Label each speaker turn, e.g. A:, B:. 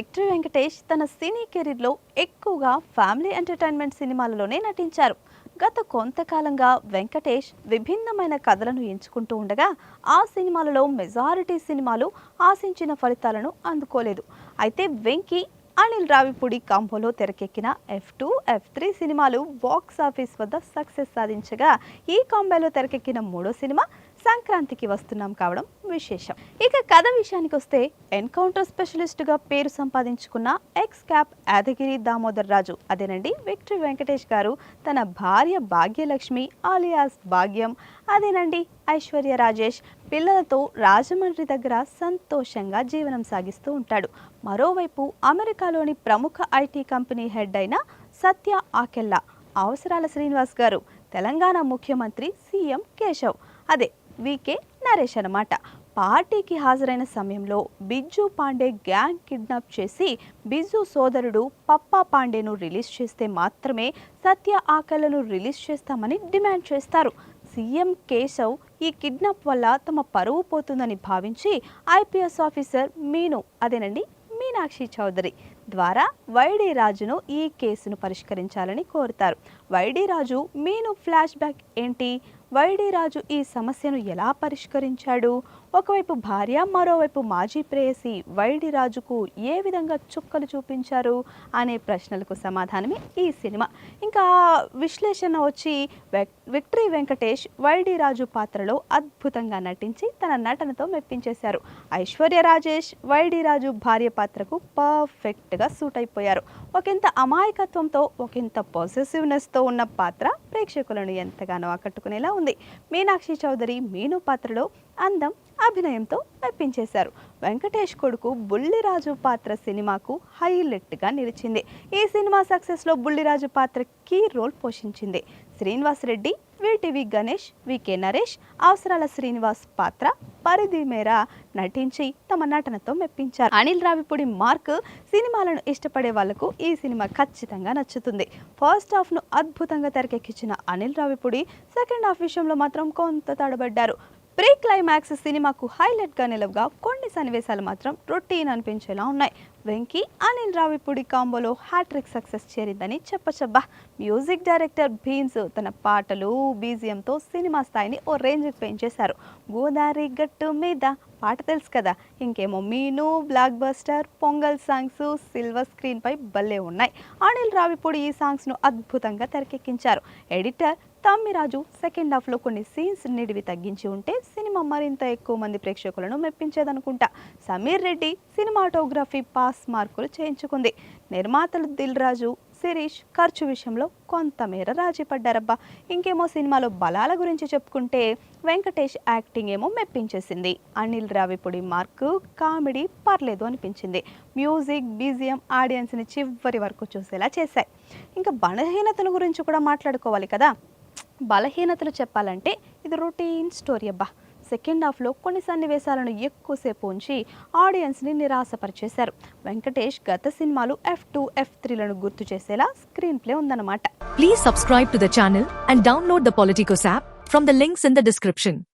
A: Victory Venkatesh తన సినీ కెరీర్లో ఎక్కువగా ఫ్యామిలీ ఎంటర్టైన్మెంట్ సినిమాలలోనే నటించారు. గత కొంతకాలంగా వెంకటేష్ విభిన్నమైన కథలను ఎంచుకుంటూ ఉండగా ఆ సినిమాలలో మెజారిటీ సినిమాలు ఆశించిన ఫలితాలను అందుకోలేదు. అయితే వెంకీ అనిల్ రావిపూడి కాంబోలో తెరకెక్కిన F2, F3 సినిమాలు బాక్స్ ఆఫీస్ వద్ద సక్సెస్ సాధించగా ఈ కాంబోలో తెరకెక్కిన మూడో సినిమా సంక్రాంతికి వస్తున్నాం కావడం విశేషం. ఇక కథ విషయానికి వస్తే ఎన్కౌంటర్ స్పెషలిస్ట్గా పేరు సంపాదించుకున్న ఎక్స్ క్యాప్ యాదగిరి దామోదర్ రాజు, అదేనండి విక్టరీ వెంకటేష్ గారు, తన భార్య భాగ్యలక్ష్మి ఆలియాస్ భాగ్యం, అదేనండి ఐశ్వర్య రాజేష్ పిల్లలతో రాజమండ్రి దగ్గర సంతోషంగా జీవనం సాగిస్తూ ఉంటాడు. మరోవైపు అమెరికాలోని ప్రముఖ ఐటీ కంపెనీ హెడ్ అయిన సత్య ఆకెల్లా అవసరాల శ్రీనివాస్ గారు, తెలంగాణ ముఖ్యమంత్రి సీఎం కేశవ్, అదే వికే నరేష్ అన్నమాట, పార్టీకి హాజరైన సమయంలో బిజ్జు పాండే గ్యాంగ్ కిడ్నాప్ చేసి బిజ్జు సోదరుడు పప్పా పాండేను రిలీజ్ చేస్తే మాత్రమే సత్య ఆకెల్లను రిలీజ్ చేస్తామని డిమాండ్ చేస్తారు. సీఎం కేశవ్ ఈ కిడ్నాప్ వల్ల తమ పరువు పోతుందని భావించి ఐపీఎస్ ఆఫీసర్ మీను, అదేనండి మీనాక్షి చౌదరి ద్వారా వైడి రాజును ఈ కేసును పరిష్కరించాలని కోరుతారు. వైడి రాజు మీను ఫ్లాష్ బ్యాక్ ఏంటి, వైడి రాజు ఈ సమస్యను ఎలా పరిష్కరించాడు, ఒకవైపు భార్య మరోవైపు మాజీ ప్రేయసి వైడి రాజుకు ఏ విధంగా చుక్కలు చూపించారు అనే ప్రశ్నలకు సమాధానమే ఈ సినిమా. ఇంకా విశ్లేషణ వచ్చి విక్టరీ వెంకటేష్ వైడి రాజు పాత్రలో అద్భుతంగా నటించి తన నటనతో మెప్పించేశారు. ఐశ్వర్య రాజేష్ వైడి రాజు భార్య పాత్రకు పర్ఫెక్ట్గా సూట్ అయిపోయారు. ఒకంత అమాయకత్వంతో ఒకంత పాజిటివ్నెస్తో ఉన్న పాత్ర ప్రేక్షకులను ఎంతగానో ఆకట్టుకునేలా ఉంది. మీనాక్షి చౌదరి మీను పాత్రలో అందం అభినయంతో మెప్పించేశారు. వెంకటేష్ కొడుకు బుల్లిరాజు పాత్ర సినిమాకు హైలైట్గా నిలిచింది. ఈ సినిమా సక్సెస్లో బుల్లిరాజు పాత్ర కీ రోల్ పోషించింది. శ్రీనివాస్ రెడ్డి, విటివి గణేష్, వికే నరేష్ అవసరాల శ్రీనివాస్ పాత్ర పరిధి మేర నటించి తమ నటనతో మెప్పించారు. అనిల్ రావిపూడి మార్క్ సినిమాలను ఇష్టపడే వాళ్లకు ఈ సినిమా ఖచ్చితంగా నచ్చుతుంది. ఫస్ట్ హాఫ్ను అద్భుతంగా తెరకెక్కించిన అనిల్ రావిపూడి సెకండ్ హాఫ్ విషయంలో మాత్రం కొంత తడబడ్డారు. ప్రీ క్లైమాక్స్ సినిమాకు హైలైట్గా నిలవగా కొన్ని సన్నివేశాలు మాత్రం రొటీన్ అనిపించేలా ఉన్నాయి. వెంకీ అనిల్ రావిపూడి కాంబోలో హ్యాట్రిక్ సక్సెస్ చేరిందని చెప్పచ్చబ్బా. మ్యూజిక్ డైరెక్టర్ భీమ్స్ తన పాటలు బీజిఎంతో సినిమా స్థాయిని ఓ రేంజ్కి పెంచేశారు. గోదావరి గట్టు మీద పాట తెలుసు కదా, ఇంకేమో మీను, blockbuster, Pongal songs silver screen పై భలే ఉన్నాయి. అనిల్ రావిపూడి ఈ సాంగ్స్ను అద్భుతంగా తెరకెక్కించారు. ఎడిటర్ తమ్మిరాజు సెకండ్ హాఫ్లో కొన్ని సీన్స్ నిడివి తగ్గించి ఉంటే సినిమా మరింత ఎక్కువ మంది ప్రేక్షకులను మెప్పించేదనుకుంటా. సమీర్ రెడ్డి సినిమాటోగ్రఫీ పాస్ మార్కులు చేయించుకుంది. నిర్మాతలు దిల్ రాజు, శిరీష్ ఖర్చు విషయంలో కొంతమేర రాజీ పడ్డారబ్బా. ఇంకేమో సినిమాలో బలాల గురించి చెప్పుకుంటే వెంకటేష్ యాక్టింగ్ ఏమో మెప్పించేసింది. అనిల్ రావిపూడి మార్కు కామెడీ పర్లేదు అనిపించింది. మ్యూజిక్ బీజిఎం ఆడియన్స్ని చివరి వరకు చూసేలా చేశాయి. ఇంకా బలహీనతల గురించి కూడా మాట్లాడుకోవాలి కదా. బలహీనతలు చెప్పాలంటే ఇది రొటీన్ స్టోరీ అబ్బా. సెకండ్ హాఫ్లో కొన్ని సన్నివేశాలను ఎక్కువసేపు ఉంచి ఆడియన్స్ని నిరాశపరిచేశారు. వెంకటేష్ గత సినిమాలు F2, F3లను గుర్తు చేసేలా స్క్రీన్ ప్లే ఉందన్నమాట.
B: Please subscribe to the channel and download the Politicos app from the links in the description.